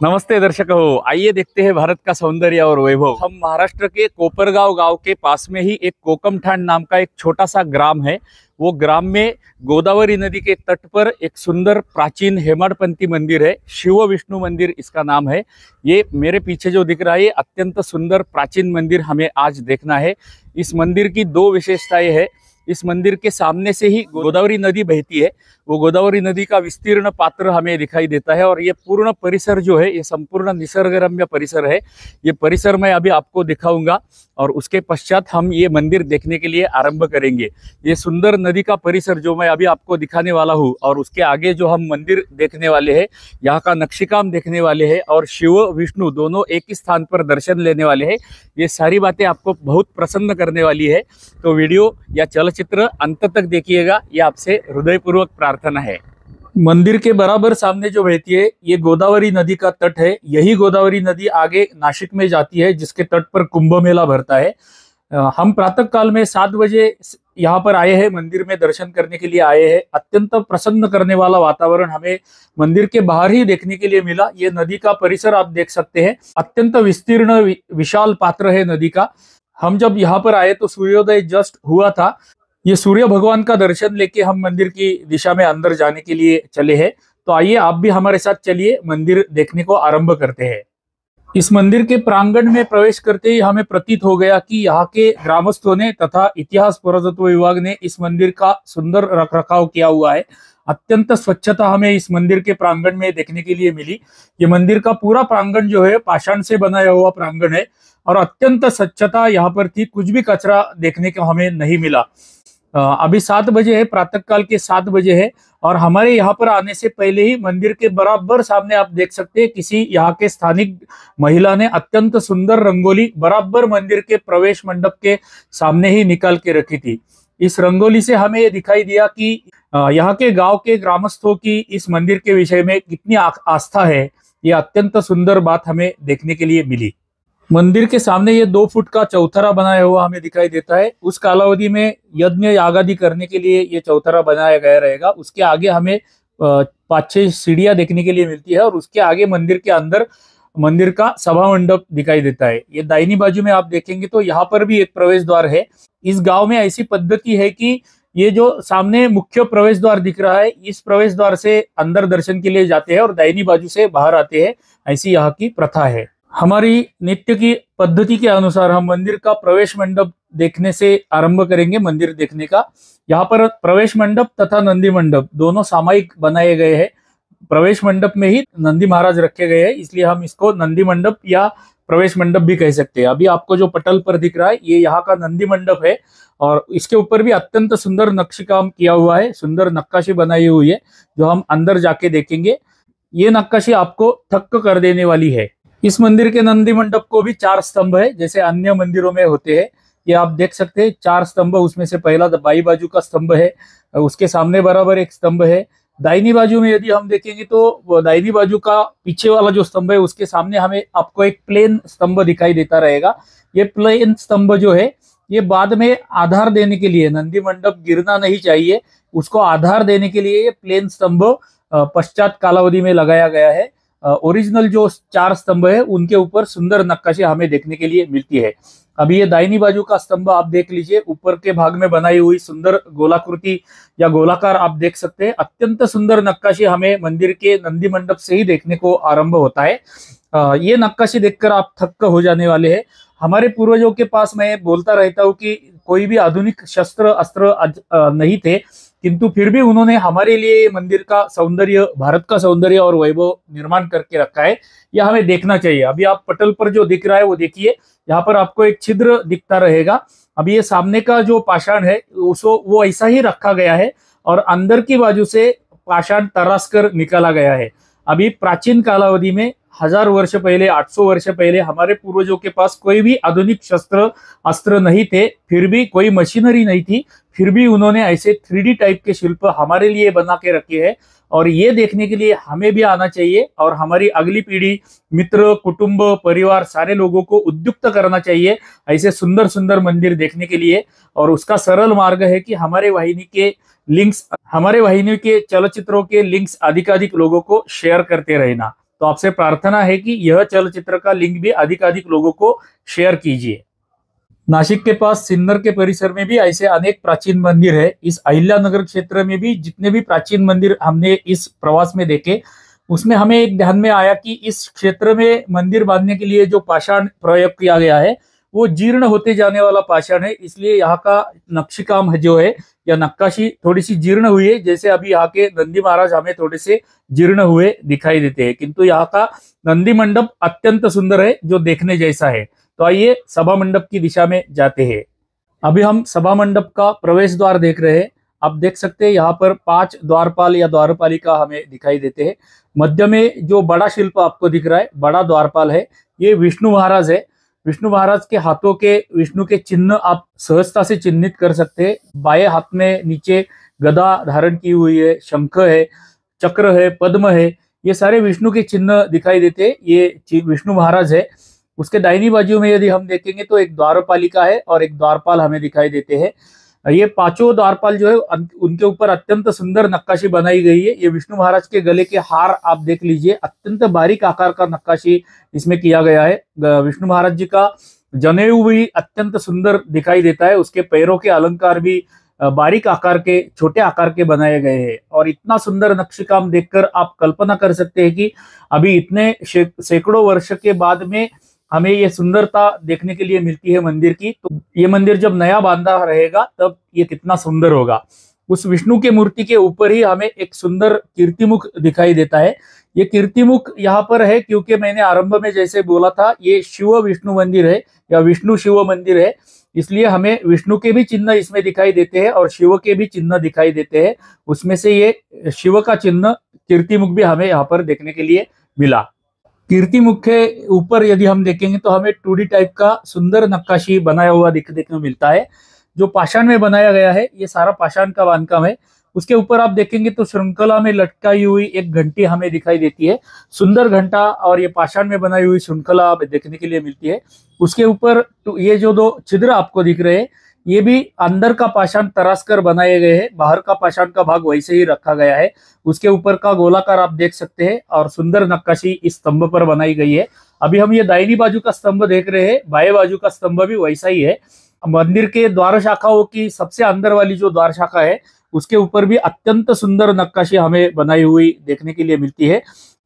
नमस्ते दर्शक हो, आइए देखते हैं भारत का सौंदर्य और वैभव। हम महाराष्ट्र के कोपरगांव गांव के पास में ही एक कोकमठाण नाम का एक छोटा सा ग्राम है। वो ग्राम में गोदावरी नदी के तट पर एक सुंदर प्राचीन हेमाडपंथी मंदिर है। शिव विष्णु मंदिर इसका नाम है। ये मेरे पीछे जो दिख रहा है, ये अत्यंत सुंदर प्राचीन मंदिर हमें आज देखना है। इस मंदिर की दो विशेषताएं है। इस मंदिर के सामने से ही गोदावरी नदी बहती है। वो गोदावरी नदी का विस्तीर्ण पात्र हमें दिखाई देता है और ये पूर्ण परिसर जो है, ये संपूर्ण निसर्गरम्य परिसर है। ये परिसर मैं अभी आपको दिखाऊंगा और उसके पश्चात हम ये मंदिर देखने के लिए आरंभ करेंगे। ये सुंदर नदी का परिसर जो मैं अभी आपको दिखाने वाला हूँ और उसके आगे जो हम मंदिर देखने वाले हैं, यहाँ का नक्शीकाम देखने वाले हैं और शिव विष्णु दोनों एक ही स्थान पर दर्शन लेने वाले हैं। ये सारी बातें आपको बहुत प्रसन्न करने वाली है। तो वीडियो या चलचित्र अंत तक देखिएगा, ये आपसे हृदयपूर्वक प्रार्थना है। मंदिर के बराबर सामने जो बहती है, ये गोदावरी नदी का तट है। यही गोदावरी नदी आगे नासिक में जाती है, जिसके तट पर कुंभ मेला भरता है। हम प्रातः काल में 7 बजे यहाँ पर आए हैं, मंदिर में दर्शन करने के लिए आए हैं। अत्यंत प्रसन्न करने वाला वातावरण हमें मंदिर के बाहर ही देखने के लिए मिला। ये नदी का परिसर आप देख सकते हैं, अत्यंत विस्तीर्ण विशाल पात्र है नदी का। हम जब यहाँ पर आए तो सूर्योदय जस्ट हुआ था। ये सूर्य भगवान का दर्शन लेके हम मंदिर की दिशा में अंदर जाने के लिए चले हैं। तो आइए आप भी हमारे साथ चलिए, मंदिर देखने को आरंभ करते हैं। इस मंदिर के प्रांगण में प्रवेश करते ही हमें प्रतीत हो गया कि यहाँ के ग्रामस्थों ने तथा इतिहास पुरातत्व विभाग ने इस मंदिर का सुंदर रखरखाव किया हुआ है। अत्यंत स्वच्छता हमें इस मंदिर के प्रांगण में देखने के लिए मिली। ये मंदिर का पूरा प्रांगण जो है पाषाण से बनाया हुआ प्रांगण है और अत्यंत स्वच्छता यहाँ पर थी। कुछ भी कचरा देखने को हमें नहीं मिला। अभी 7 बजे है, प्रातःकाल के 7 बजे है और हमारे यहाँ पर आने से पहले ही मंदिर के बराबर सामने आप देख सकते हैं, किसी यहाँ के स्थानिक महिला ने अत्यंत सुंदर रंगोली बराबर मंदिर के प्रवेश मंडप के सामने ही निकाल के रखी थी। इस रंगोली से हमें ये दिखाई दिया कि यहाँ के गांव के ग्रामस्थों की इस मंदिर के विषय में कितनी आस्था है। ये अत्यंत सुंदर बात हमें देखने के लिए मिली। मंदिर के सामने ये 2 फुट का चौथरा बनाया हुआ हमें दिखाई देता है। उस कालावधि में यज्ञ यागादि करने के लिए ये चौथरा बनाया गया रहेगा। उसके आगे हमें 5-6 सीढ़ियां देखने के लिए मिलती है और उसके आगे मंदिर के अंदर मंदिर का सभा मंडप दिखाई देता है। ये दाहिनी बाजू में आप देखेंगे तो यहाँ पर भी एक प्रवेश द्वार है। इस गांव में ऐसी पद्धति है कि ये जो सामने मुख्य प्रवेश द्वार दिख रहा है, इस प्रवेश द्वार से अंदर दर्शन के लिए जाते हैं और दाहिनी बाजू से बाहर आते हैं। ऐसी यहाँ की प्रथा है। हमारी नित्य की पद्धति के अनुसार हम मंदिर का प्रवेश मंडप देखने से आरंभ करेंगे। मंदिर देखने का यहाँ पर प्रवेश मंडप तथा नंदी मंडप दोनों सामायिक बनाए गए हैं। प्रवेश मंडप में ही नंदी महाराज रखे गए हैं, इसलिए हम इसको नंदी मंडप या प्रवेश मंडप भी कह सकते हैं। अभी आपको जो पटल पर दिख रहा है, ये यहाँ का नंदी मंडप है और इसके ऊपर भी अत्यंत सुंदर नक्शीकाम किया हुआ है, सुंदर नक्काशी बनाई हुई है, जो हम अंदर जाके देखेंगे। ये नक्काशी आपको थक्क कर देने वाली है। इस मंदिर के नंदी मंडप को भी 4 स्तंभ है, जैसे अन्य मंदिरों में होते हैं। ये आप देख सकते हैं 4 स्तंभ, उसमें से पहला बाई बाजू का स्तंभ है, उसके सामने बराबर एक स्तंभ है। दाहिनी बाजू में यदि हम देखेंगे तो दाहिनी बाजू का पीछे वाला जो स्तंभ है, उसके सामने हमें आपको एक प्लेन स्तंभ दिखाई देता रहेगा। ये प्लेन स्तंभ जो है, ये बाद में आधार देने के लिए, नंदी मंडप गिरना नहीं चाहिए, उसको आधार देने के लिए ये प्लेन स्तंभ पश्चात कालावधि में लगाया गया है। ओरिजिनल जो 4 स्तंभ है, उनके ऊपर सुंदर नक्काशी हमें देखने के लिए मिलती है। अभी ये दाहिनी बाजू का स्तंभ आप देख लीजिए, ऊपर के भाग में बनाई हुई सुंदर गोलाकृति या गोलाकार आप देख सकते हैं। अत्यंत सुंदर नक्काशी हमें मंदिर के नंदी मंडप से ही देखने को आरंभ होता है। ये नक्काशी देखकर आप थक्क हो जाने वाले हैं। हमारे पूर्वजों के पास मैं बोलता रहता हूँ कि कोई भी आधुनिक शस्त्र अस्त्र नहीं थे, किंतु फिर भी उन्होंने हमारे लिए मंदिर का सौंदर्य, भारत का सौंदर्य और वैभव निर्माण करके रखा है। यह हमें देखना चाहिए। अभी आप पटल पर जो दिख रहा है वो देखिए, यहाँ पर आपको एक छिद्र दिखता रहेगा। अभी ये सामने का जो पाषाण है उसको वो ऐसा ही रखा गया है और अंदर की बाजू से पाषाण तराश कर निकाला गया है। अभी प्राचीन कालावधि में 1000 वर्ष पहले, 800 वर्ष पहले हमारे पूर्वजों के पास कोई भी आधुनिक शस्त्र अस्त्र नहीं थे, फिर भी कोई मशीनरी नहीं थी, फिर भी उन्होंने ऐसे 3D टाइप के शिल्प हमारे लिए बना के रखे हैं। और ये देखने के लिए हमें भी आना चाहिए और हमारी अगली पीढ़ी, मित्र, कुटुंब, परिवार, सारे लोगों को उद्युक्त करना चाहिए ऐसे सुंदर सुंदर मंदिर देखने के लिए। और उसका सरल मार्ग है कि हमारे वाहिनी के चलचित्रों के लिंक्स अधिकाधिक लोगों को शेयर करते रहना। तो आपसे प्रार्थना है कि यह चलचित्र का लिंक भी अधिकाधिक लोगों को शेयर कीजिए। नासिक के पास सिन्नर के परिसर में भी ऐसे अनेक प्राचीन मंदिर है। इस अहिल्यानगर क्षेत्र में भी जितने भी प्राचीन मंदिर हमने इस प्रवास में देखे, उसमें हमें एक ध्यान में आया कि इस क्षेत्र में मंदिर बांधने के लिए जो पाषाण प्रयोग किया गया है वो जीर्ण होते जाने वाला पाषाण है, इसलिए यहाँ का नक्शी काम जो है या नक्काशी थोड़ी सी जीर्ण हुई है। जैसे अभी यहाँ के नंदी महाराज हमें थोड़े से जीर्ण हुए दिखाई देते हैं, किंतु यहाँ का नंदी मंडप अत्यंत सुंदर है जो देखने जैसा है। तो आइए सभा मंडप की दिशा में जाते हैं। अभी हम सभा मंडप का प्रवेश द्वार देख रहे हैं। आप देख सकते हैं यहाँ पर 5 द्वारपाल या द्वारपालिका हमें दिखाई देते हैं। मध्य में जो बड़ा शिल्प आपको दिख रहा है, बड़ा द्वारपाल है, ये विष्णु महाराज है। विष्णु महाराज के हाथों के विष्णु के चिन्ह आप सहजता से चिन्हित कर सकते हैं। बाएं हाथ में नीचे गदा धारण की हुई है, शंख है, चक्र है, पद्म है, ये सारे विष्णु के चिन्ह दिखाई देते हैं। ये विष्णु महाराज है। उसके दाहिनी बाजू में यदि हम देखेंगे तो एक द्वारपालिका है और एक द्वारपाल हमें दिखाई देते हैं। ये पांचों द्वारपाल जो है उनके ऊपर अत्यंत सुंदर नक्काशी बनाई गई है। ये विष्णु महाराज के गले के हार आप देख लीजिए, अत्यंत बारीक आकार का नक्काशी इसमें किया गया है। विष्णु महाराज जी का जनेऊ भी अत्यंत सुंदर दिखाई देता है। उसके पैरों के अलंकार भी बारीक आकार के, छोटे आकार के बनाए गए हैं। और इतना सुंदर नक्शी काम देखकर आप कल्पना कर सकते हैं कि अभी इतने सैकड़ों वर्ष के बाद में हमें ये सुंदरता देखने के लिए मिलती है मंदिर की। तो ये मंदिर जब नया बांधा रहेगा तब ये कितना सुंदर होगा। उस विष्णु के मूर्ति के ऊपर ही हमें एक सुंदर कीर्तिमुख दिखाई देता है। ये कीर्तिमुख यहाँ पर है क्योंकि मैंने आरंभ में जैसे बोला था, ये शिव विष्णु मंदिर है या विष्णु शिव मंदिर है, इसलिए हमें विष्णु के भी चिन्ह इसमें दिखाई देते हैं और शिव के भी चिन्ह दिखाई देते हैं। उसमें से ये शिव का चिन्ह कीर्तिमुख भी हमें यहाँ पर देखने के लिए मिला। कीर्तिमुख के ऊपर यदि हम देखेंगे तो हमें 2D टाइप का सुंदर नक्काशी बनाया हुआ देखने को मिलता है, जो पाषाण में बनाया गया है। ये सारा पाषाण का बांधकाम है। उसके ऊपर आप देखेंगे तो श्रृंखला में लटकाई हुई एक घंटी हमें दिखाई देती है, सुंदर घंटा, और ये पाषाण में बनाई हुई श्रृंखला देखने के लिए मिलती है। उसके ऊपर ये जो 2 छिद्र आपको दिख रहे हैं, ये भी अंदर का पाषाण तराश कर बनाए गए हैं, बाहर का पाषाण का भाग वैसे ही रखा गया है। उसके ऊपर का गोलाकार आप देख सकते हैं और सुंदर नक्काशी इस स्तंभ पर बनाई गई है। अभी हम ये दाहिनी बाजू का स्तंभ देख रहे हैं, बाएं बाजू का स्तंभ भी वैसा ही है। मंदिर के द्वार शाखाओं की सबसे अंदर वाली जो द्वार शाखा है उसके ऊपर भी अत्यंत सुंदर नक्काशी हमें बनाई हुई देखने के लिए मिलती है।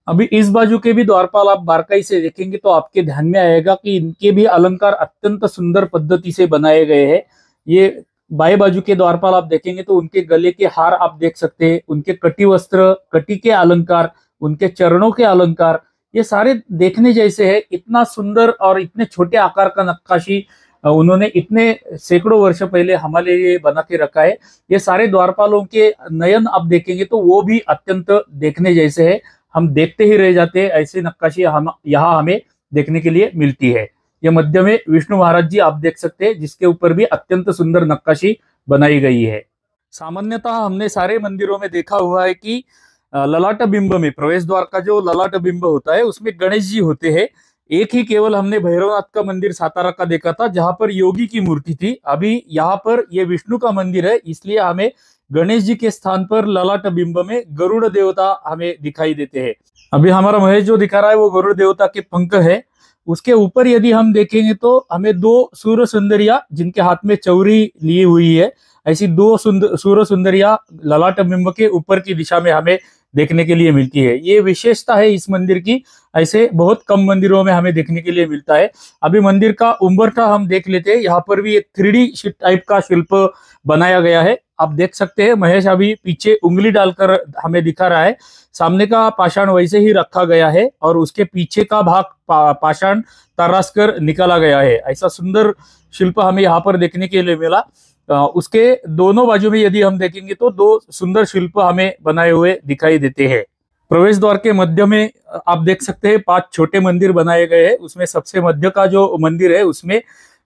अभी इस बाजू के भी द्वारपाल आप बारकाई से देखेंगे तो आपके ध्यान में आएगा कि इनके भी अलंकार अत्यंत सुंदर पद्धति से बनाए गए हैं। ये बाएं बाजू के द्वारपाल आप देखेंगे तो उनके गले के हार आप देख सकते हैं, उनके कटी वस्त्र, कटी के अलंकार, उनके चरणों के अलंकार, ये सारे देखने जैसे है। इतना सुंदर और इतने छोटे आकार का नक्काशी उन्होंने इतने सैकड़ों वर्ष पहले हमारे लिए बना के रखा है। ये सारे द्वारपालों के नयन आप देखेंगे तो वो भी अत्यंत देखने जैसे है, हम देखते ही रह जाते हैं। ऐसी नक्काशी यहाँ हमें देखने के लिए मिलती है। ये मध्य में विष्णु महाराज जी आप देख सकते हैं, जिसके ऊपर भी अत्यंत सुंदर नक्काशी बनाई गई है। सामान्यतः हमने सारे मंदिरों में देखा हुआ है कि ललाट बिंब में, प्रवेश द्वार का जो ललाट बिंब होता है उसमें गणेश जी होते हैं। एक ही केवल हमने भैरवनाथ का मंदिर सातारा का देखा था जहां पर योगी की मूर्ति थी। अभी यहाँ पर ये विष्णु का मंदिर है, इसलिए हमें गणेश जी के स्थान पर ललाट बिंब में गरुड़ देवता हमें दिखाई देते हैं। अभी हमारा महेश जो दिखा रहा है वो गरुड़ देवता के पंख है। उसके ऊपर यदि हम देखेंगे तो हमें 2 सूर्य सुंदरिया जिनके हाथ में चौरी ली हुई है, ऐसी 2 सूर्य सुंदरिया ललाट बिंब के ऊपर की दिशा में हमें देखने के लिए मिलती है। ये विशेषता है इस मंदिर की, ऐसे बहुत कम मंदिरों में हमें देखने के लिए मिलता है। अभी मंदिर का उम्बरठा हम देख लेते हैं। यहाँ पर भी एक 3D टाइप का शिल्प बनाया गया है, आप देख सकते हैं। महेश अभी पीछे उंगली डालकर हमें दिखा रहा है। सामने का पाषाण वैसे ही रखा गया है और उसके पीछे का भाग पाषाण तराश कर निकाला गया है। ऐसा सुंदर शिल्प हमें यहाँ पर देखने के लिए मिला। उसके दोनों बाजू में यदि हम देखेंगे तो 2 सुंदर शिल्प हमें बनाए हुए दिखाई देते हैं। प्रवेश द्वार के मध्य में आप देख सकते हैं 5 छोटे मंदिर बनाए गए हैं। उसमें सबसे मध्य का जो मंदिर है उसमें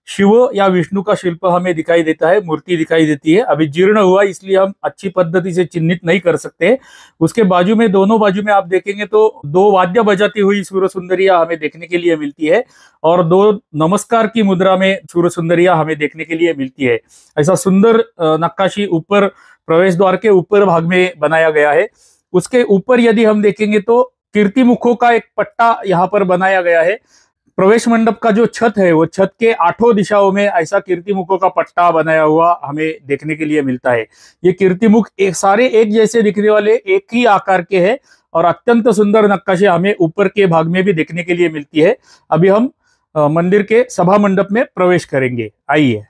शिव या विष्णु का शिल्प हमें दिखाई देता है, मूर्ति दिखाई देती है। अभी जीर्ण हुआ इसलिए हम अच्छी पद्धति से चिन्हित नहीं कर सकते। उसके बाजू में, दोनों बाजू में आप देखेंगे तो 2 वाद्य बजाती हुई सूर्य सुंदरिया हमें देखने के लिए मिलती है और 2 नमस्कार की मुद्रा में सूर्य सुंदरिया हमें देखने के लिए मिलती है। ऐसा सुंदर नक्काशी ऊपर प्रवेश द्वार के ऊपर भाग में बनाया गया है। उसके ऊपर यदि हम देखेंगे तो कीर्तिमुखों का एक पट्टा यहाँ पर बनाया गया है। प्रवेश मंडप का जो छत है वो छत के 8 दिशाओं में ऐसा कीर्तिमुखों का पट्टा बनाया हुआ हमें देखने के लिए मिलता है। ये कीर्तिमुख एक सारे एक जैसे दिखने वाले एक ही आकार के हैं और अत्यंत सुंदर नक्काशी हमें ऊपर के भाग में भी देखने के लिए मिलती है। अभी हम मंदिर के सभा मंडप में प्रवेश करेंगे। आइए,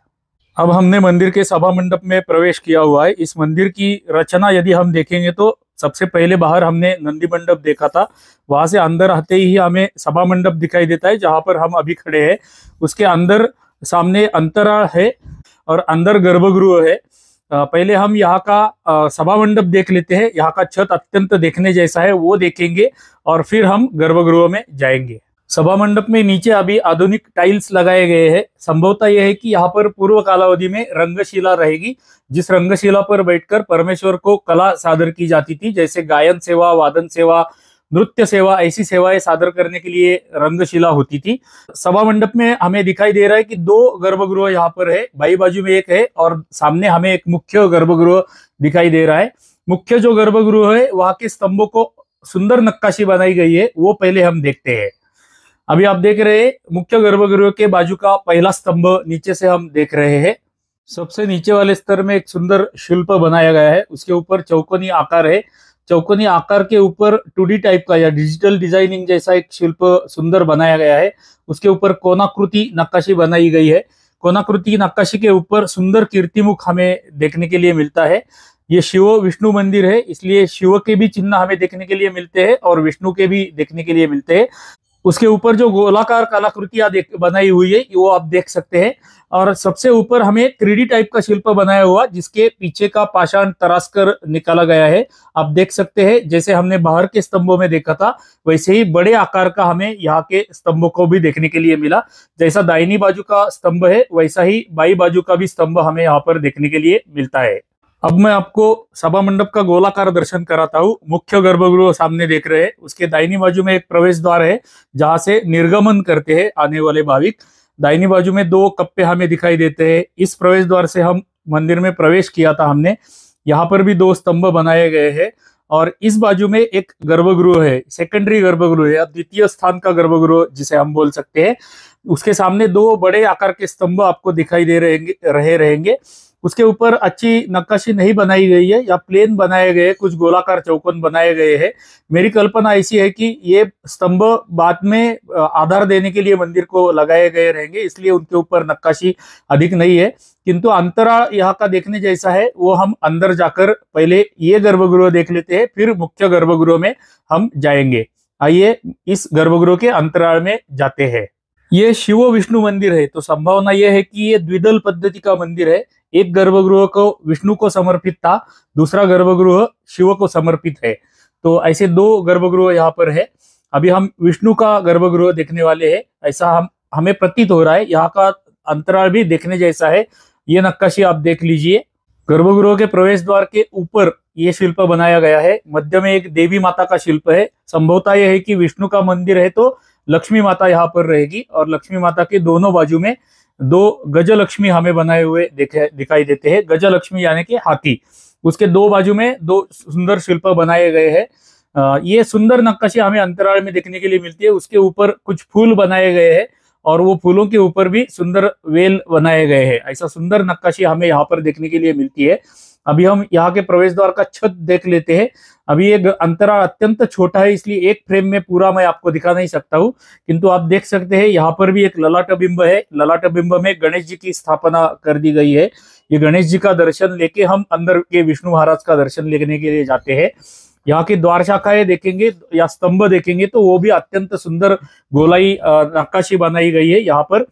अब हमने मंदिर के सभा मंडप में प्रवेश किया हुआ है। इस मंदिर की रचना यदि हम देखेंगे तो सबसे पहले बाहर हमने नंदी मंडप देखा था, वहां से अंदर आते ही हमें सभा मंडप दिखाई देता है जहां पर हम अभी खड़े हैं। उसके अंदर सामने अंतराल है और अंदर गर्भगृह है। पहले हम यहाँ का सभा मंडप देख लेते हैं। यहाँ का छत अत्यंत देखने जैसा है, वो देखेंगे और फिर हम गर्भगृह में जाएंगे। सभा मंडप में नीचे अभी आधुनिक टाइल्स लगाए गए हैं। संभवतः यह है कि यहाँ पर पूर्व कालावधि में रंगशिला रहेगी, जिस रंगशिला पर बैठकर परमेश्वर को कला सादर की जाती थी, जैसे गायन सेवा, वादन सेवा, नृत्य सेवा, ऐसी सेवाएं सादर करने के लिए रंगशिला होती थी। सभा मंडप में हमें दिखाई दे रहा है कि 2 गर्भगृह यहाँ पर है, बाई बाजू में एक है और सामने हमें एक मुख्य गर्भगृह दिखाई दे रहा है। मुख्य जो गर्भगृह है वहां के स्तंभों को सुंदर नक्काशी बनाई गई है, वो पहले हम देखते हैं। अभी आप देख रहे हैं मुख्य गर्भगृह के बाजू का पहला स्तंभ नीचे से हम देख रहे हैं। सबसे नीचे वाले स्तर में एक सुंदर शिल्प बनाया गया है, उसके ऊपर चौकोनी आकार है। चौकोनी आकार के ऊपर 2D टाइप का या डिजिटल डिजाइनिंग जैसा एक शिल्प सुंदर बनाया गया है। उसके ऊपर कोनाकृति नक्काशी बनाई गई है। कोनाकृति नक्काशी के ऊपर सुंदर कीर्तिमुख हमें देखने के लिए मिलता है। ये शिव विष्णु मंदिर है, इसलिए शिव के भी चिन्ह हमें देखने के लिए मिलते हैं और विष्णु के भी देखने के लिए मिलते हैं। उसके ऊपर जो गोलाकार कलाकृतियां बनाई हुई है वो आप देख सकते हैं। और सबसे ऊपर हमें 3D टाइप का शिल्प बनाया हुआ, जिसके पीछे का पाषाण तराश कर निकाला गया है। आप देख सकते हैं जैसे हमने बाहर के स्तंभों में देखा था, वैसे ही बड़े आकार का हमें यहाँ के स्तंभों को भी देखने के लिए मिला। जैसा दाहिनी बाजू का स्तंभ है वैसा ही बाई बाजू का भी स्तंभ हमें यहाँ पर देखने के लिए मिलता है। अब मैं आपको सभा मंडप का गोलाकार दर्शन कराता हूँ। मुख्य गर्भगृह सामने देख रहे हैं, उसके दाहिनी बाजू में एक प्रवेश द्वार है जहां से निर्गमन करते हैं आने वाले भाविक। दाहिनी बाजू में 2 कप्पे हमें दिखाई देते हैं। इस प्रवेश द्वार से हम मंदिर में प्रवेश किया था हमने। यहाँ पर भी 2 स्तंभ बनाए गए हैं और इस बाजू में एक गर्भगृह है, सेकेंडरी गर्भगृह है, द्वितीय स्थान का गर्भगृह जिसे हम बोल सकते हैं। उसके सामने 2 बड़े आकार के स्तंभ आपको दिखाई दे रहेंगे। उसके ऊपर अच्छी नक्काशी नहीं बनाई गई है या प्लेन बनाए गए, कुछ गोलाकार चौकोन बनाए गए हैं। मेरी कल्पना ऐसी है कि ये स्तंभ बाद में आधार देने के लिए मंदिर को लगाए गए रहेंगे, इसलिए उनके ऊपर नक्काशी अधिक नहीं है। किंतु अंतराल यहाँ का देखने जैसा है। वो हम अंदर जाकर पहले ये गर्भगृह देख लेते हैं, फिर मुख्य गर्भगृह में हम जाएंगे। आइए इस गर्भगृह के अंतराल में जाते हैं। ये शिव विष्णु मंदिर है, तो संभावना यह है कि ये द्विदल पद्धति का मंदिर है। एक गर्भगृह को विष्णु को समर्पित था, दूसरा गर्भगृह शिव को समर्पित है। तो ऐसे 2 गर्भगृह यहाँ पर है। अभी हम विष्णु का गर्भगृह देखने वाले हैं, ऐसा हमें प्रतीत हो रहा है। यहाँ का अंतराल भी देखने जैसा है। ये नक्काशी आप देख लीजिए। गर्भगृह के प्रवेश द्वार के ऊपर ये शिल्प बनाया गया है। मध्य में एक देवी माता का शिल्प है। संभवतः यह है कि विष्णु का मंदिर है तो लक्ष्मी माता यहाँ पर रहेगी और लक्ष्मी माता के दोनों बाजू में 2 गजलक्ष्मी हमें बनाए हुए दिखाई देते हैं। गजलक्ष्मी यानी कि हाथी, उसके 2 बाजू में 2 सुंदर शिल्प बनाए गए हैं। ये सुंदर नक्काशी हमें अंतराल में देखने के लिए मिलती है। उसके ऊपर कुछ फूल बनाए गए हैं और वो फूलों के ऊपर भी सुंदर वेल बनाए गए हैं। ऐसा सुंदर नक्काशी हमें यहाँ पर देखने के लिए मिलती है। अभी हम यहाँ के प्रवेश द्वार का छत देख लेते हैं। अभी एक अंतराल अत्यंत छोटा है, इसलिए एक फ्रेम में पूरा मैं आपको दिखा नहीं सकता हूँ, किंतु आप देख सकते हैं यहाँ पर भी एक ललाट बिंब है। ललाट बिंब में गणेश जी की स्थापना कर दी गई है। ये गणेश जी का दर्शन लेके हम अंदर के विष्णु महाराज का दर्शन लेने के लिए जाते हैं। यहाँ की द्वार शाखाएं देखेंगे या स्तंभ देखेंगे तो वो भी अत्यंत सुंदर गोलाई नक्काशी बनाई गई है यहाँ पर,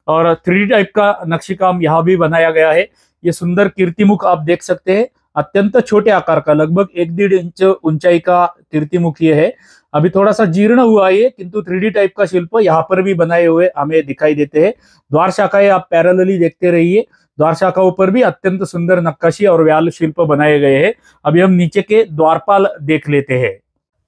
और 3D टाइप का नक्शी काम यहाँ भी बनाया गया है। ये सुंदर कीर्तिमुख आप देख सकते हैं, अत्यंत छोटे आकार का, लगभग 1-1.5 इंच ऊंचाई का कीर्तिमुख ये है। अभी थोड़ा सा जीर्ण हुआ है, किंतु 3D टाइप का शिल्प यहाँ पर भी बनाए हुए हमें दिखाई देते हैं। द्वार शाखाएं आप पैरेलली देखते रहिए। द्वार शाखाओं पर भी अत्यंत सुंदर नक्काशी और व्याल शिल्प बनाए गए हैं। अभी हम नीचे के द्वारपाल देख लेते हैं।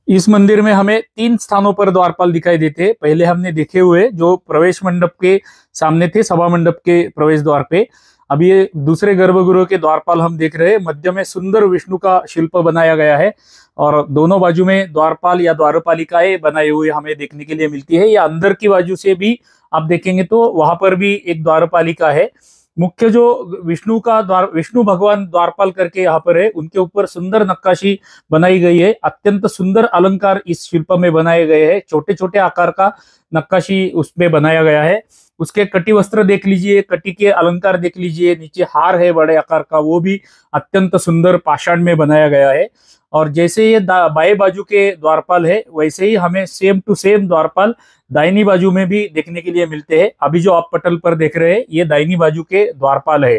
इस मंदिर में हमें 3 स्थानों पर द्वारपाल दिखाई देते हैं। पहले हमने देखे हुए जो प्रवेश मंडप के सामने थे, सभा मंडप के प्रवेश द्वार पे। अब ये दूसरे गर्भगृह के द्वारपाल हम देख रहे हैं। मध्य में सुंदर विष्णु का शिल्प बनाया गया है और दोनों बाजू में द्वारपाल या द्वारपालिकाएं बनाई हुई हमें देखने के लिए मिलती है। या अंदर की बाजू से भी आप देखेंगे तो वहां पर भी एक द्वारपालिका है। मुख्य जो विष्णु भगवान द्वारपाल करके यहाँ पर है, उनके ऊपर सुंदर नक्काशी बनाई गई है। अत्यंत सुंदर अलंकार इस शिल्प में बनाए गए हैं। छोटे छोटे आकार का नक्काशी उसमें बनाया गया है। उसके कटी वस्त्र देख लीजिए, कटी के अलंकार देख लीजिए, नीचे हार है बड़े आकार का, वो भी अत्यंत सुंदर पाषाण में बनाया गया है। और जैसे ये बाएं बाजू के द्वारपाल है, वैसे ही हमें सेम टू सेम द्वारपाल दाहिनी बाजू में भी देखने के लिए मिलते हैं। अभी जो आप पटल पर देख रहे हैं, ये दाहिनी बाजू के द्वारपाल है।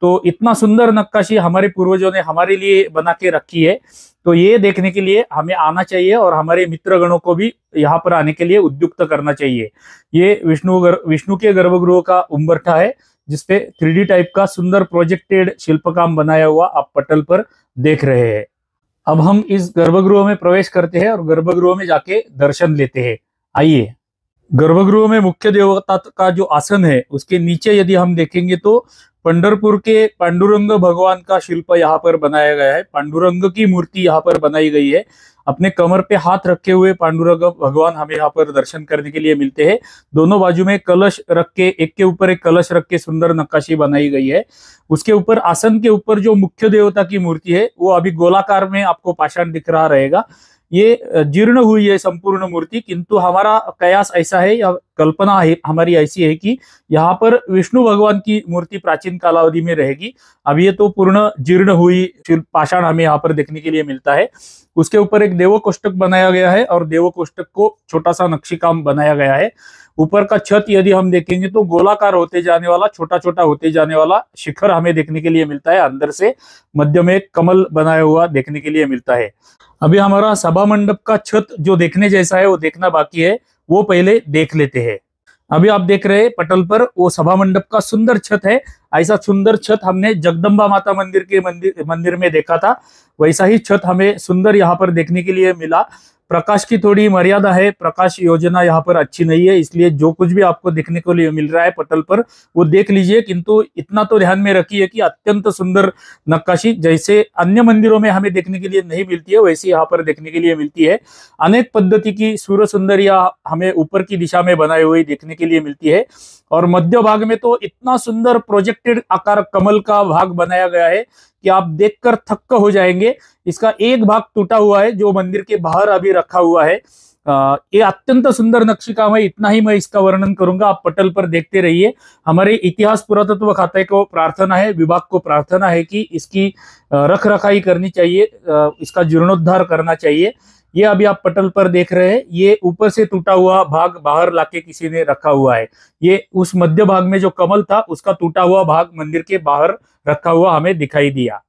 तो इतना सुंदर नक्काशी हमारे पूर्वजों ने हमारे लिए बना के रखी है। तो ये देखने के लिए हमें आना चाहिए और हमारे मित्रगणों को भी यहाँ पर आने के लिए उद्युक्त करना चाहिए। ये विष्णु के गर्भगृह का उंबरठा है, जिसपे 3D टाइप का सुंदर प्रोजेक्टेड शिल्प काम बनाया हुआ आप पटल पर देख रहे हैं। अब हम इस गर्भगृह में प्रवेश करते हैं और गर्भगृह में जाके दर्शन लेते हैं। आइए। गर्भगृह में मुख्य देवता का जो आसन है, उसके नीचे यदि हम देखेंगे तो पंढरपुर के पांडुरंग भगवान का शिल्प यहाँ पर बनाया गया है। पांडुरंग की मूर्ति यहाँ पर बनाई गई है। अपने कमर पे हाथ रखे हुए पांडुरंग भगवान हमें यहाँ पर दर्शन करने के लिए मिलते हैं। दोनों बाजू में कलश रख के, एक के ऊपर एक कलश रख के सुंदर नक्काशी बनाई गई है। उसके ऊपर, आसन के ऊपर जो मुख्य देवता की मूर्ति है, वो अभी गोलाकार में आपको पाषाण दिख रहा रहेगा। ये जीर्ण हुई है संपूर्ण मूर्ति, किंतु हमारा कयास ऐसा है या कल्पना है हमारी ऐसी है कि यहाँ पर विष्णु भगवान की मूर्ति प्राचीन कालावधि में रहेगी। अब ये तो पूर्ण जीर्ण हुई पाषाण हमें यहाँ पर देखने के लिए मिलता है। उसके ऊपर एक देव कोष्टक बनाया गया है और देव कोष्टक को छोटा सा नक्शी काम बनाया गया है। ऊपर का छत यदि हम देखेंगे तो गोलाकार होते जाने वाला, छोटा छोटा होते जाने वाला शिखर हमें देखने के लिए मिलता है। अंदर से मध्य में एक कमल बनाया हुआ देखने के लिए मिलता है। अभी हमारा सभा मंडप का छत जो देखने जैसा है वो देखना बाकी है, वो पहले देख लेते हैं। अभी आप देख रहे हैं पटल पर वो सभा मंडप का सुंदर छत है। ऐसा सुंदर छत हमने जगदम्बा माता मंदिर में देखा था। वैसा ही छत हमें सुंदर यहाँ पर देखने के लिए मिला। प्रकाश की थोड़ी मर्यादा है, प्रकाश योजना यहाँ पर अच्छी नहीं है, इसलिए जो कुछ भी आपको देखने को लिए मिल रहा है पटल पर वो देख लीजिए। किंतु इतना तो ध्यान में रखिए कि अत्यंत सुंदर नक्काशी जैसे अन्य मंदिरों में हमें देखने के लिए नहीं मिलती है, वैसी यहाँ पर देखने के लिए मिलती है। अनेक पद्धति की सूर्य सुंदरिया हमें ऊपर की दिशा में बनाई हुई देखने के लिए मिलती है। और मध्य भाग में तो इतना सुंदर प्रोजेक्टेड आकार कमल का भाग बनाया गया है कि आप देखकर थक्क हो जाएंगे। इसका एक भाग टूटा हुआ है जो मंदिर के बाहर अभी रखा हुआ है। ये अत्यंत सुंदर नक्शी काम है। इतना ही मैं इसका वर्णन करूंगा, आप पटल पर देखते रहिए। हमारे इतिहास पुरातत्व खाते को प्रार्थना है, विभाग को प्रार्थना है कि इसकी रख रखाई करनी चाहिए, इसका जीर्णोद्धार करना चाहिए। ये अभी आप पटल पर देख रहे हैं, ये ऊपर से टूटा हुआ भाग बाहर लाके किसी ने रखा हुआ है। ये उस मध्य भाग में जो कमल था उसका टूटा हुआ भाग मंदिर के बाहर रखा हुआ हमें दिखाई दिया।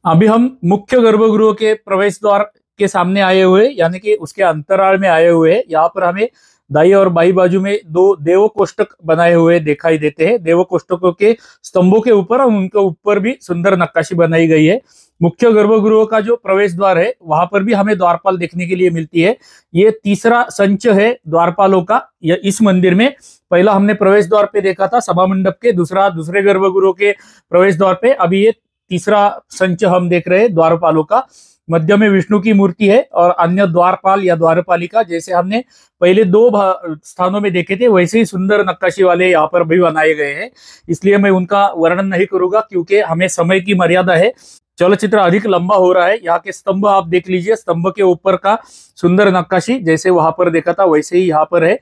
अभी हम मुख्य गर्भगृह के प्रवेश द्वार के सामने आए हुए, यानी कि उसके अंतराल में आए हुए हैं। यहाँ पर हमें दाई और बाई बाजू में दो देव कोष्टक बनाए हुए दिखाई देते हैं। देव कोष्टकों के स्तंभों के ऊपर और उनके ऊपर भी सुंदर नक्काशी बनाई गई है। मुख्य गर्भगृह का जो प्रवेश द्वार है वहां पर भी हमें द्वारपाल देखने के लिए मिलती है। ये तीसरा संच है द्वारपालों का इस मंदिर में। पहला हमने प्रवेश द्वार पे देखा था सभा मंडप के, दूसरे गर्भगृह के प्रवेश द्वार पे। अभी ये तीसरा संच हम देख रहे हैं द्वारपालों का। मध्य में विष्णु की मूर्ति है और अन्य द्वारपाल या द्वारपालिका जैसे हमने पहले दो स्थानों में देखे थे, वैसे ही सुंदर नक्काशी वाले यहाँ पर भी बनाए गए हैं। इसलिए मैं उनका वर्णन नहीं करूंगा क्योंकि हमें समय की मर्यादा है। चलचित्र अधिक लंबा हो रहा है। यहाँ के स्तंभ आप देख लीजिए, स्तंभ के ऊपर का सुंदर नक्काशी जैसे वहां पर देखा था वैसे ही यहाँ पर है।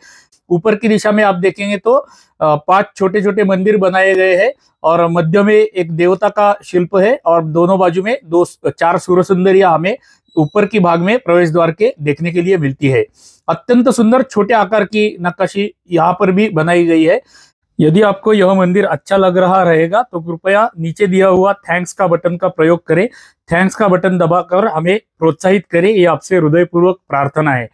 ऊपर की दिशा में आप देखेंगे तो 5 छोटे छोटे मंदिर बनाए गए हैं और मध्य में एक देवता का शिल्प है और दोनों बाजू में 4 सूर्य सुंदरियां हमें ऊपर की भाग में प्रवेश द्वार के देखने के लिए मिलती है। अत्यंत सुंदर छोटे आकार की नक्काशी यहाँ पर भी बनाई गई है। यदि आपको यह मंदिर अच्छा लग रहा रहेगा तो कृपया नीचे दिया हुआ थैंक्स का बटन का प्रयोग करें। थैंक्स का बटन दबाकर हमें प्रोत्साहित करें, ये आपसे हृदयपूर्वक प्रार्थना है।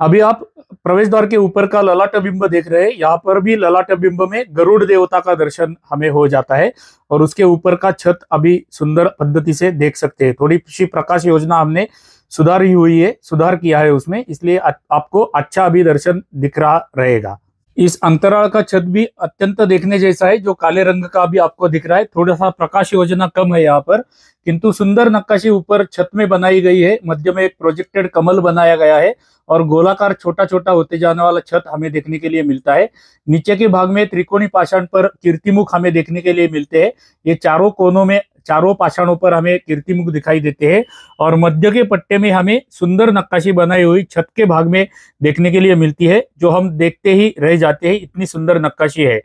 अभी आप प्रवेश द्वार के ऊपर का ललाट बिंब देख रहे हैं। यहाँ पर भी ललाट बिंब में गरुड़ देवता का दर्शन हमें हो जाता है और उसके ऊपर का छत अभी सुंदर पद्धति से देख सकते हैं। थोड़ी सी प्रकाश योजना हमने सुधार किया है उसमें, इसलिए आपको अच्छा अभी दर्शन दिख रहा रहेगा। इस अंतराल का छत भी अत्यंत देखने जैसा है, जो काले रंग का भी आपको दिख रहा है। थोड़ा सा प्रकाश योजना कम है यहाँ पर, किंतु सुंदर नक्काशी ऊपर छत में बनाई गई है। मध्य में एक प्रोजेक्टेड कमल बनाया गया है और गोलाकार छोटा छोटा होते जाने वाला छत हमें देखने के लिए मिलता है। नीचे के भाग में त्रिकोणी पाषाण पर कीर्तिमुख हमें देखने के लिए मिलते हैं। ये चारों कोनों में, चारों पाषाणों पर हमें कीर्तिमुख दिखाई देते हैं और मध्य के पट्टे में हमें सुंदर नक्काशी बनाई हुई छत के भाग में देखने के लिए मिलती है, जो हम देखते ही रह जाते हैं, इतनी सुंदर नक्काशी है।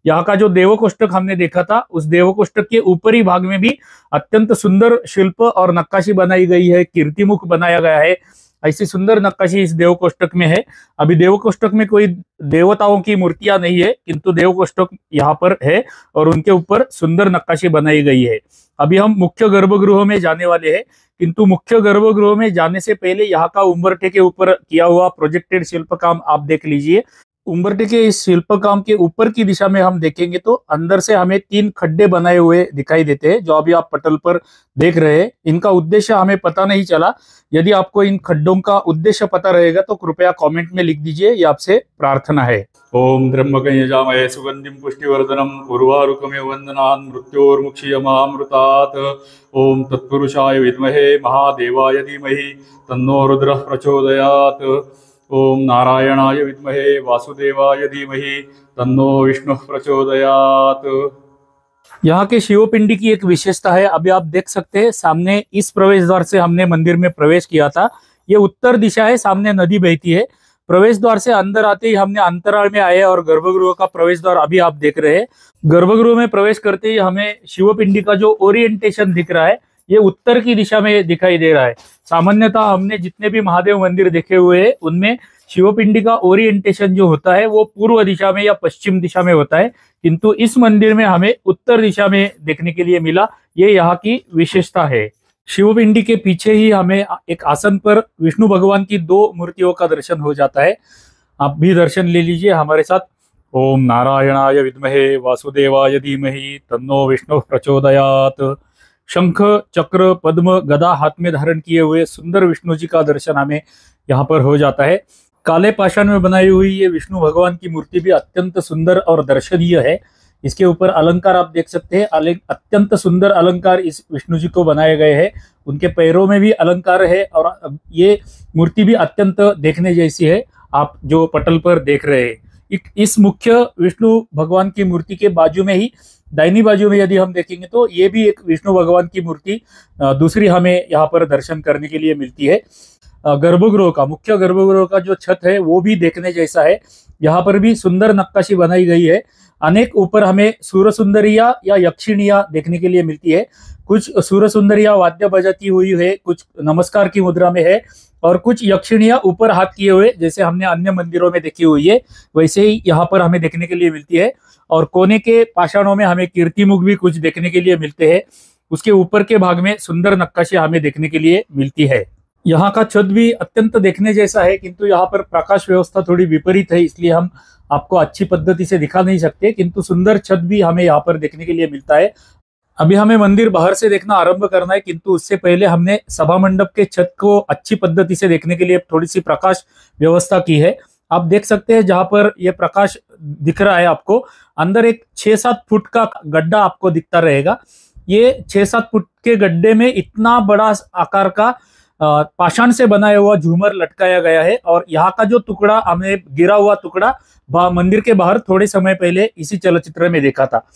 यहाँ का जो देवकोष्ठक हमने देखा था, उस देवकोष्ठक के ऊपरी भाग में भी अत्यंत सुंदर शिल्प और नक्काशी बनाई गई है, कीर्तिमुख बनाया गया है। ऐसी सुंदर नक्काशी इस देवकोष्ठक में है। अभी देवकोष्ठक में कोई देवताओं की मूर्तियां नहीं है, किंतु देवकोष्ठक यहाँ पर है और उनके ऊपर सुंदर नक्काशी बनाई गई है। अभी हम मुख्य गर्भगृह में जाने वाले हैं, किंतु मुख्य गर्भगृह में जाने से पहले यहाँ का उंबरठे के ऊपर किया हुआ प्रोजेक्टेड शिल्प काम आप देख लीजिए। उंबरठे के इस शिल्प काम के ऊपर की दिशा में हम देखेंगे तो अंदर से हमें 3 खड्डे बनाए हुए दिखाई देते हैं, जो अभी आप पटल पर देख रहे हैं। इनका उद्देश्य हमें पता नहीं चला। यदि आपको इन खड्डों का उद्देश्य पता रहेगा तो कृपया कमेंट में लिख दीजिए, ये आपसे प्रार्थना है। ओम त्र्यंबकं यजामहे सुगंधिं पुष्टिवर्धनम उर्वारुकमिव वन्दनान् मृत्योर्मुक्षीयमामृतात्। ओम तत्पुरुषाय विद्महे महादेवाय धीमहि तन्नो रुद्रः प्रचोदयात्। ओम नारायणाय विद्महे वासुदेवाय धीमहि तन्नो विष्णुः प्रचोदयात्। यहाँ के शिवपिंडी की एक विशेषता है, अभी आप देख सकते हैं सामने इस प्रवेश द्वार से हमने मंदिर में प्रवेश किया था। ये उत्तर दिशा है, सामने नदी बहती है। प्रवेश द्वार से अंदर आते ही हमने अंतराल में आए और गर्भगृह का प्रवेश द्वार अभी आप देख रहे हैं। गर्भगृह में प्रवेश करते ही हमें शिवपिंडी का जो ओरिएंटेशन दिख रहा है, ये उत्तर की दिशा में दिखाई दे रहा है। सामान्यतः हमने जितने भी महादेव मंदिर देखे हुए हैं, उनमें शिवपिंडी का ओरिएंटेशन जो होता है वो पूर्व दिशा में या पश्चिम दिशा में होता है, किंतु इस मंदिर में हमें उत्तर दिशा में देखने के लिए मिला। ये यहाँ की विशेषता है। शिवपिंडी के पीछे ही हमें एक आसन पर विष्णु भगवान की 2 मूर्तियों का दर्शन हो जाता है। आप भी दर्शन ले लीजिए हमारे साथ। ओम नारायणाय विद्महे वासुदेवाय धीमहि तन्नो विष्णु प्रचोदयात्। शंख चक्र पद्म गदा हाथ में धारण किए हुए सुंदर विष्णु जी का दर्शन हमें यहाँ पर हो जाता है। काले पाषाण में बनाई हुई ये विष्णु भगवान की मूर्ति भी अत्यंत सुंदर और दर्शनीय है। इसके ऊपर अलंकार आप देख सकते हैं, अत्यंत सुंदर अलंकार इस विष्णु जी को बनाए गए हैं। उनके पैरों में भी अलंकार है और ये मूर्ति भी अत्यंत देखने जैसी है, आप जो पटल पर देख रहे हैं। इस मुख्य विष्णु भगवान की मूर्ति के बाजू में ही, दाहिनी बाजू में यदि हम देखेंगे तो ये भी एक विष्णु भगवान की मूर्ति दूसरी हमें यहाँ पर दर्शन करने के लिए मिलती है। गर्भगृह का, मुख्य गर्भगृह का जो छत है वो भी देखने जैसा है। यहाँ पर भी सुंदर नक्काशी बनाई गई है। अनेक ऊपर हमें सूरसुंदरिया या यक्षिणिया देखने के लिए मिलती है। कुछ सूरसुंदरिया वाद्य बजाती हुई है, कुछ नमस्कार की मुद्रा में है और कुछ यक्षिणिया ऊपर हाथ किए हुए, जैसे हमने अन्य मंदिरों में देखी हुई है वैसे ही यहाँ पर हमें देखने के लिए मिलती है। और कोने के पाषाणों में हमें कीर्तिमुख भी कुछ देखने के लिए मिलते हैं। उसके ऊपर के भाग में सुंदर नक्काशी हमें देखने के लिए मिलती है। यहाँ का छत भी अत्यंत देखने जैसा है, किंतु यहाँ पर प्रकाश व्यवस्था थोड़ी विपरीत है, इसलिए हम आपको अच्छी पद्धति से दिखा नहीं सकते, किंतु सुंदर छत भी हमें यहाँ पर देखने के लिए मिलता है। अभी हमें मंदिर बाहर से देखना आरंभ करना है, किंतु उससे पहले हमने सभा मंडप के छत को अच्छी पद्धति से देखने के लिए थोड़ी सी प्रकाश व्यवस्था की है। आप देख सकते हैं जहां पर यह प्रकाश दिख रहा है आपको, अंदर एक 6-7 फुट का गड्ढा आपको दिखता रहेगा। ये 6-7 फुट के गड्ढे में इतना बड़ा आकार का पाषाण से बनाया हुआ झूमर लटकाया गया है और यहाँ का जो टुकड़ा, हमें गिरा हुआ टुकड़ा मंदिर के बाहर थोड़े समय पहले इसी चलचित्र में देखा था।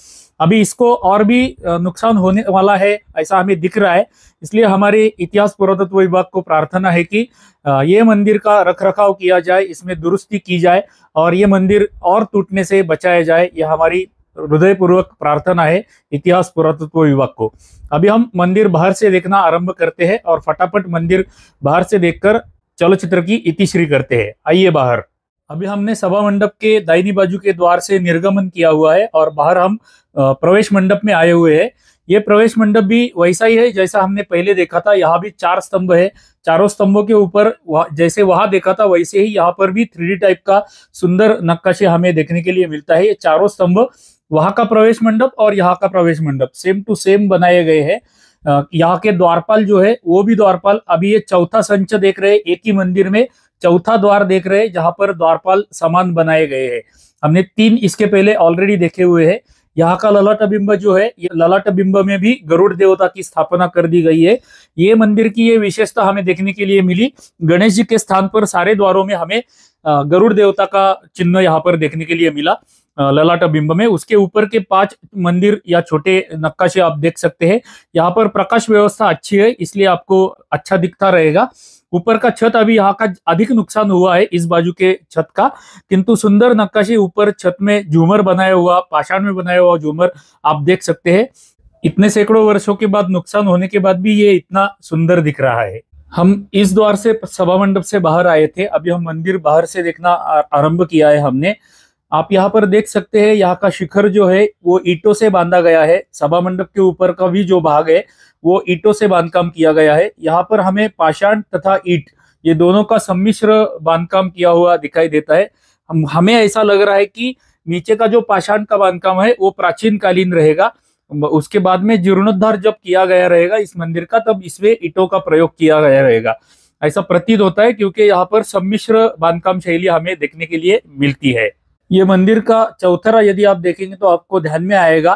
अभी इसको और भी नुकसान होने वाला है ऐसा हमें दिख रहा है, इसलिए हमारे इतिहास पुरातत्व विभाग को प्रार्थना है कि ये मंदिर का रखरखाव किया जाए, इसमें दुरुस्ती की जाए और ये मंदिर और टूटने से बचाया जाए। यह हमारी हृदयपूर्वक प्रार्थना है इतिहास पुरातत्व विभाग को। अभी हम मंदिर बाहर से देखना आरंभ करते हैं और फटाफट मंदिर बाहर से देखकर चलचित्र की इतिश्री करते हैं। आइए बाहर। अभी हमने सभा मंडप के दाहिनी बाजू के द्वार से निर्गमन किया हुआ है और बाहर हम प्रवेश मंडप में आए हुए हैं। ये प्रवेश मंडप भी वैसा ही है जैसा हमने पहले देखा था। यहाँ भी 4 स्तंभ है, चारों स्तंभों के ऊपर जैसे वहां देखा था वैसे ही यहाँ पर भी 3D टाइप का सुंदर नक्काशी हमें देखने के लिए मिलता है। ये चारों स्तंभ, वहां का प्रवेश मंडप और यहाँ का प्रवेश मंडप सेम टू सेम बनाए गए हैं। यहाँ के द्वारपाल जो है वो भी द्वारपाल, अभी ये चौथा संच देख रहे हैं, एक ही मंदिर में चौथा द्वार देख रहे हैं जहां पर द्वारपाल समान बनाए गए हैं। हमने 3 इसके पहले ऑलरेडी देखे हुए हैं। यहाँ का ललाट बिंब जो है, ये ललाट बिंब में भी गरुड़ देवता की स्थापना कर दी गई है। ये मंदिर की ये विशेषता हमें देखने के लिए मिली। गणेश जी के स्थान पर सारे द्वारों में हमें गरुड़ देवता का चिन्ह यहाँ पर देखने के लिए मिला ललाट बिंब में। उसके ऊपर के 5 मंदिर या छोटे नक्काशे आप देख सकते हैं। यहाँ पर प्रकाश व्यवस्था अच्छी है, इसलिए आपको अच्छा दिखता रहेगा। ऊपर का छत अभी यहाँ का अधिक नुकसान हुआ है, इस बाजू के छत का, किंतु सुंदर नक्काशी ऊपर छत में झूमर बनाया हुआ, पाषाण में बनाया हुआ झूमर आप देख सकते हैं। इतने सैकड़ों वर्षों के बाद नुकसान होने के बाद भी ये इतना सुंदर दिख रहा है। हम इस द्वार से सभा मंडप से बाहर आए थे, अभी हम मंदिर बाहर से देखना आरंभ किया है हमने। आप यहाँ पर देख सकते हैं, यहाँ का शिखर जो है वो ईंटों से बांधा गया है। सभा मंडप के ऊपर का भी जो भाग है वो ईंटों से बांधकाम किया गया है। यहाँ पर हमें पाषाण तथा ईंट ये दोनों का सम्मिश्र बांधकाम किया हुआ दिखाई देता है। हमें ऐसा लग रहा है कि नीचे का जो पाषाण का बांधकाम है वो प्राचीन कालीन रहेगा। उसके बाद में जीर्णोद्धार जब किया गया रहेगा इस मंदिर का, तब इसमें ईंटों का प्रयोग किया गया रहेगा, ऐसा प्रतीत होता है, क्योंकि यहाँ पर सम्मिश्र बांधकाम शैली हमें देखने के लिए मिलती है। ये मंदिर का चौथरा यदि आप देखेंगे तो आपको ध्यान में आएगा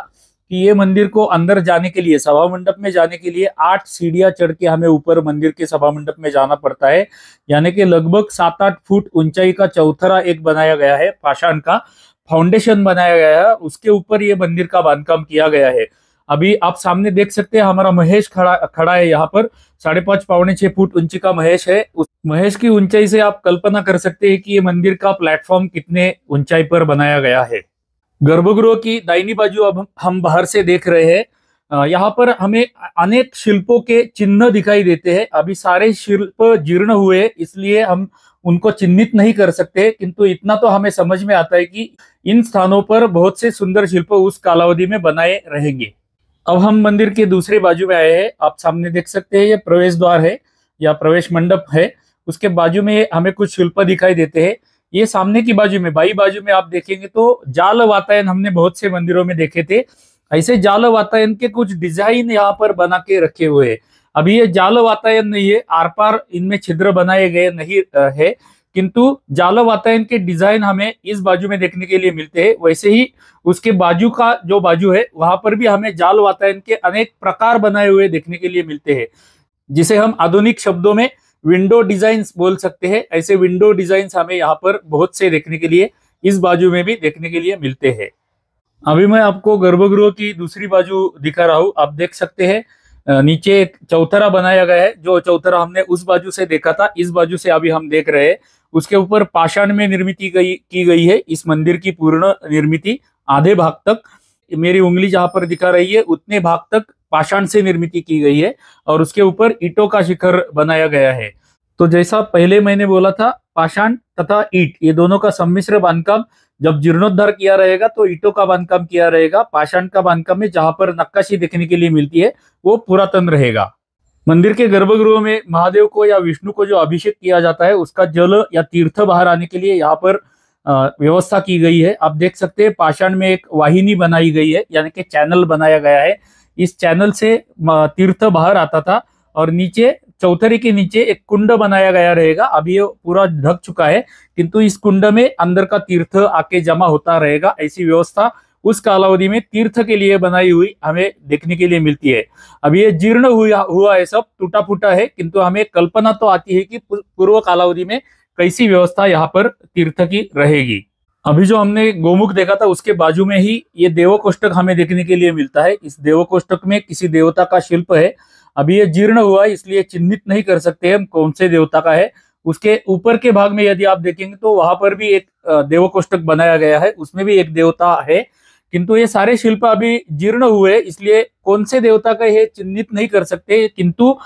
कि ये मंदिर को अंदर जाने के लिए, सभा मंडप में जाने के लिए 8 सीढ़ियां चढ़ के हमें ऊपर मंदिर के सभा मंडप में जाना पड़ता है। यानी कि लगभग 7-8 फुट ऊंचाई का चौथरा एक बनाया गया है, पाषाण का फाउंडेशन बनाया गया है, उसके ऊपर ये मंदिर का बांधकाम किया गया है। अभी आप सामने देख सकते हैं हमारा महेश खड़ा है यहाँ पर। 5.5 पौने 6 फुट ऊंची का महेश है। उस महेश की ऊंचाई से आप कल्पना कर सकते हैं कि ये मंदिर का प्लेटफॉर्म कितने ऊंचाई पर बनाया गया है। गर्भगृह की दाहिनी बाजू अब हम बाहर से देख रहे हैं। यहाँ पर हमें अनेक शिल्पों के चिन्ह दिखाई देते हैं। अभी सारे शिल्प जीर्ण हुए, इसलिए हम उनको चिन्हित नहीं कर सकते, किंतु इतना तो हमें समझ में आता है कि इन स्थानों पर बहुत से सुंदर शिल्प उस कालावधि में बनाए रहेंगे। अब हम मंदिर के दूसरे बाजू में आए हैं। आप सामने देख सकते हैं ये प्रवेश द्वार है या प्रवेश मंडप है। उसके बाजू में हमें कुछ शिल्प दिखाई देते हैं। ये सामने की बाजू में, बाई बाजू में आप देखेंगे तो जाल वातायन हमने बहुत से मंदिरों में देखे थे। ऐसे जाल वातायन के कुछ डिजाइन यहाँ पर बना के रखे हुए हैं। अभी ये जाल वातायन नहीं है, आर पार इनमें छिद्र बनाए गए नहीं है, किंतु जाल वातायन के डिजाइन हमें इस बाजू में देखने के लिए मिलते हैं। वैसे ही उसके बाजू का जो बाजू है वहां पर भी हमें जाल वातायन के अनेक प्रकार बनाए हुए देखने के लिए मिलते हैं, जिसे हम आधुनिक शब्दों में विंडो डिजाइन्स बोल सकते हैं। ऐसे विंडो डिजाइन्स हमें यहाँ पर बहुत से देखने के लिए इस बाजू में भी देखने के लिए मिलते हैं। अभी मैं आपको गर्भगृह की दूसरी बाजू दिखा रहा हूँ। आप देख सकते हैं नीचे एक चौथरा बनाया गया है। जो चौथरा हमने उस बाजू से देखा था, इस बाजू से अभी हम देख रहे हैं। उसके ऊपर पाषाण में निर्मित की गई है इस मंदिर की पूर्ण निर्मित आधे भाग तक। मेरी उंगली जहां पर दिखा रही है उतने भाग तक पाषाण से निर्मित की गई है और उसके ऊपर ईंटों का शिखर बनाया गया है। तो जैसा पहले मैंने बोला था, पाषाण तथा ईंट ये दोनों का सम्मिश्र बांधकाम जब जीर्णोद्धार किया रहेगा तो ईंटों का बांधकाम किया रहेगा। पाषाण का बांधकाम में जहां पर नक्काशी देखने के लिए मिलती है वो पुरातन रहेगा। मंदिर के गर्भगृह में महादेव को या विष्णु को जो अभिषेक किया जाता है उसका जल या तीर्थ बाहर आने के लिए यहाँ पर व्यवस्था की गई है। आप देख सकते हैं पाषाण में एक वाहिनी बनाई गई है, यानी कि चैनल बनाया गया है। इस चैनल से तीर्थ बाहर आता था और नीचे चौथरे के नीचे एक कुंड बनाया गया रहेगा। अभी ये पूरा ढक चुका है, किंतु इस कुंड में अंदर का तीर्थ आके जमा होता रहेगा। ऐसी व्यवस्था उस कालावधि में तीर्थ के लिए बनाई हुई हमें देखने के लिए मिलती है। अभी ये जीर्ण हुआ है, सब टूटा फूटा है, किंतु हमें कल्पना तो आती है कि पूर्व कालावधि में कैसी व्यवस्था यहाँ पर तीर्थ की रहेगी। अभी जो हमने गोमुख देखा था उसके बाजू में ही ये देवकोष्ठक हमें देखने के लिए मिलता है। इस देवकोष्ठक में किसी देवता का शिल्प है। अभी ये जीर्ण हुआ है, इसलिए चिन्हित नहीं कर सकते हम कौन से देवता का है। उसके ऊपर के भाग में यदि आप देखेंगे तो वहां पर भी एक देवकोष्ठक बनाया गया है, उसमें भी एक देवता है, किंतु ये सारे शिल्प अभी जीर्ण हुए, इसलिए कौन से देवता का ये चिन्हित नहीं कर सकते। किंतु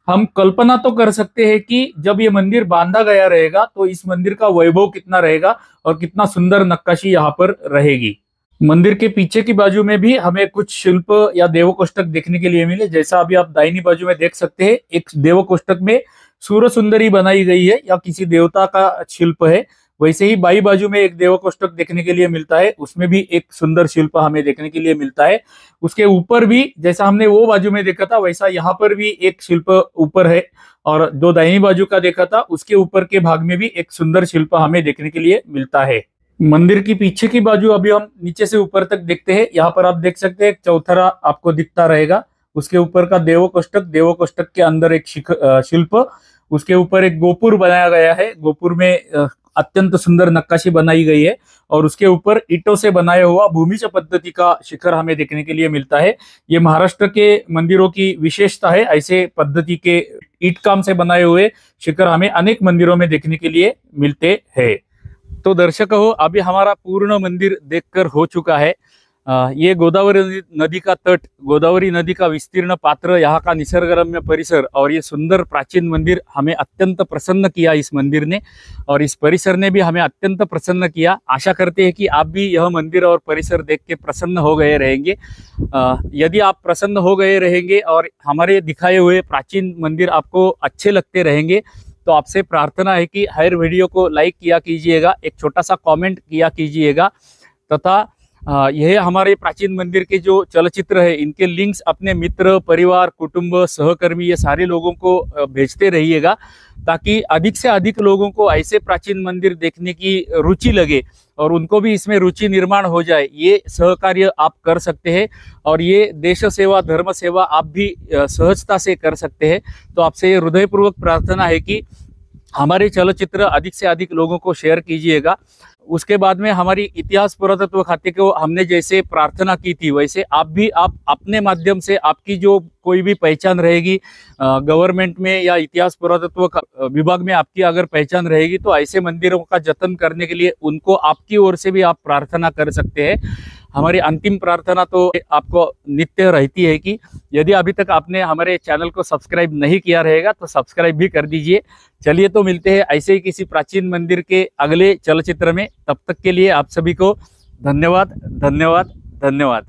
हम कल्पना तो कर सकते हैं कि जब ये मंदिर बांधा गया रहेगा तो इस मंदिर का वैभव कितना रहेगा और कितना सुंदर नक्काशी यहाँ पर रहेगी। मंदिर के पीछे की बाजू में भी हमें कुछ शिल्प या देवकोष्ठक देखने के लिए मिले। जैसा अभी आप दाहिनी बाजू में देख सकते हैं, एक देवकोष्ठक में सूर्य सुंदरी बनाई गई है या किसी देवता का शिल्प है। वैसे ही बाई बाजू में एक देवकोष्ठक देखने के लिए मिलता है, उसमें भी एक सुंदर शिल्प हमें देखने के लिए मिलता है। उसके ऊपर भी जैसा हमने वो बाजू में देखा था वैसा यहाँ पर भी एक शिल्प ऊपर है, और जो दाहिनी बाजू का देखा था उसके ऊपर के भाग में भी एक सुंदर शिल्प हमें देखने के लिए मिलता है। मंदिर की पीछे की बाजू अभी हम नीचे से ऊपर तक देखते हैं। यहाँ पर आप देख सकते हैं एक चौथरा आपको दिखता रहेगा। उसके ऊपर का देव कोष्टक के अंदर एक शिल्प, उसके ऊपर एक गोपुर बनाया गया है। गोपुर में अत्यंत सुंदर नक्काशी बनाई गई है और उसके ऊपर ईंटों से बनाया हुआ भूमिज पद्धति का शिखर हमें देखने के लिए मिलता है। ये महाराष्ट्र के मंदिरों की विशेषता है। ऐसे पद्धति के ईंट काम से बनाए हुए शिखर हमें अनेक मंदिरों में देखने के लिए मिलते हैं। तो दर्शक हो, अभी हमारा पूर्ण मंदिर देखकर हो चुका है। ये गोदावरी नदी का तट, गोदावरी नदी का विस्तीर्ण पात्र, यहाँ का निसर्गरम्य परिसर और ये सुंदर प्राचीन मंदिर हमें अत्यंत प्रसन्न किया इस मंदिर ने, और इस परिसर ने भी हमें अत्यंत प्रसन्न किया। आशा करते हैं कि आप भी यह मंदिर और परिसर देख के प्रसन्न हो गए रहेंगे। यदि आप प्रसन्न हो गए रहेंगे और हमारे दिखाए हुए प्राचीन मंदिर आपको अच्छे लगते रहेंगे, तो आपसे प्रार्थना है कि हर वीडियो को लाइक किया कीजिएगा, एक छोटा सा कमेंट किया कीजिएगा, तथा यह हमारे प्राचीन मंदिर के जो चलचित्र है इनके लिंक्स अपने मित्र, परिवार, कुटुंब, सहकर्मी, ये सारे लोगों को भेजते रहिएगा, ताकि अधिक से अधिक लोगों को ऐसे प्राचीन मंदिर देखने की रुचि लगे और उनको भी इसमें रुचि निर्माण हो जाए। ये सहकार्य आप कर सकते हैं और ये देश सेवा, धर्म सेवा आप भी सहजता से कर सकते हैं। तो आपसे हृदयपूर्वक प्रार्थना है कि हमारे चलचित्र अधिक से अधिक लोगों को शेयर कीजिएगा। उसके बाद में हमारी इतिहास पुरातत्व खाते को हमने जैसे प्रार्थना की थी, वैसे आप अपने माध्यम से आपकी जो कोई भी पहचान रहेगी गवर्नमेंट में या इतिहास पुरातत्व विभाग में, आपकी अगर पहचान रहेगी तो ऐसे मंदिरों का जतन करने के लिए उनको आपकी ओर से भी आप प्रार्थना कर सकते हैं। हमारी अंतिम प्रार्थना तो आपको नित्य रहती है कि यदि अभी तक आपने हमारे चैनल को सब्सक्राइब नहीं किया रहेगा तो सब्सक्राइब भी कर दीजिए। चलिए, तो मिलते हैं ऐसे ही किसी प्राचीन मंदिर के अगले चलचित्र में। तब तक के लिए आप सभी को धन्यवाद, धन्यवाद, धन्यवाद।